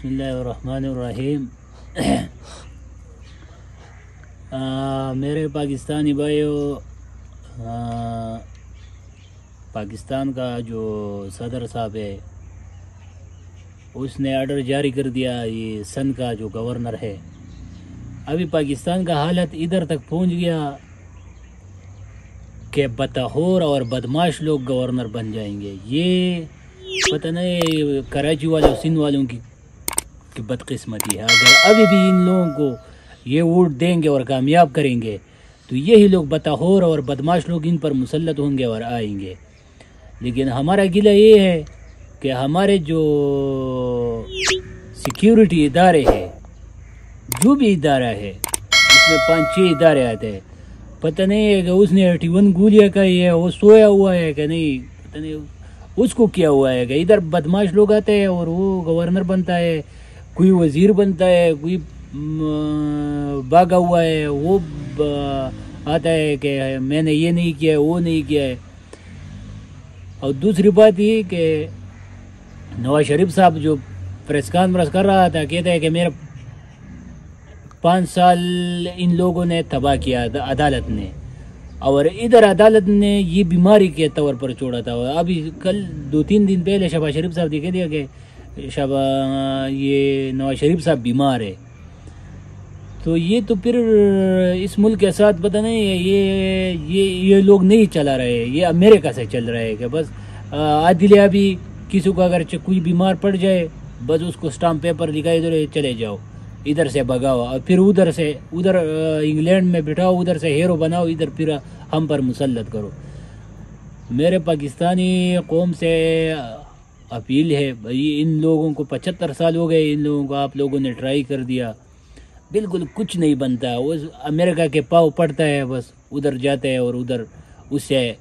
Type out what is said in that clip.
بسم اللہ الرحمن الرحیم۔ میرے پاکستانی بھائیو، پاکستان کا جو صدر صاحب ہے اس نے آرڈر جاری کر دیا، یہ سندھ کا جو گورنر ہے، ابھی پاکستان کا حالت ادھر تک پہنچ گیا کہ بطخور اور بدماش لوگ گورنر بن جائیں گے۔ یہ پتہ نہیں کراچی والوں سندھ والوں کی بدقسمتی ہے۔ اگر ابھی بھی ان لوگوں کو یہ ووٹ دیں گے اور کامیاب کریں گے تو یہی لوگ بطخور اور بدماش لوگ ان پر مسلط ہوں گے اور آئیں گے۔ لیکن ہمارا گلہ یہ ہے کہ ہمارے جو سیکیورٹی ادارے ہیں، جو بھی ادارہ ہے، اس میں 5-6 ادارے آتے ہیں، پتہ نہیں ہے کہ اس نے 81 گولیاں کھائی ہے، وہ سویا ہوا ہے کہ نہیں، پتہ نہیں اس کو کیا ہوا ہے کہ ادھر بدماش لوگ آتے ہیں اور وہ گورنر بنتا ہے، کوئی وزیر بنتا ہے، کوئی بھاگا ہوا ہے، وہ آتا ہے کہ میں نے یہ نہیں کیا ہے، وہ نہیں کیا ہے۔ اور دوسری بات یہ کہ نواز شریف صاحب جو پریس کانفرنس کر رہا تھا، کہتا ہے کہ میرا 5 سال ان لوگوں نے تباہ کیا عدالت نے، اور ادھر عدالت نے یہ بیماری کے طور پر چھوڑا تھا۔ ابھی کل 2-3 دن پہلے شہباز شریف صاحب نے کہہ دیا کہ یہ نواز شریف صاحب بیمار ہے۔ تو یہ تو پھر اس ملک کے ساتھ پتہ نہیں ہے، یہ لوگ نہیں چلا رہے، یہ امریکہ سے چل رہے ہیں کہ بس عادلیہ بھی کسی کو اگر کوئی بیمار پڑ جائے بس اس کو اسٹامپ پیپر دکھائی دے، چلے جاؤ ادھر سے بھگاؤ، اور پھر ادھر انگلینڈ میں بٹھاؤ، ادھر سے ہیرو بناؤ، ادھر پھر ہم پر مسلط کرو۔ میرے پاکستانی قوم سے اپیل ہے بھائی، ان لوگوں کو 75 سال ہو گئے، ان لوگوں کو آپ لوگوں نے ٹرائی کر دیا، بالکل کچھ نہیں بنتا، وہ امریکہ کے پاؤ پڑتا ہے، بس ادھر جاتے ہیں اور ادھر اس سے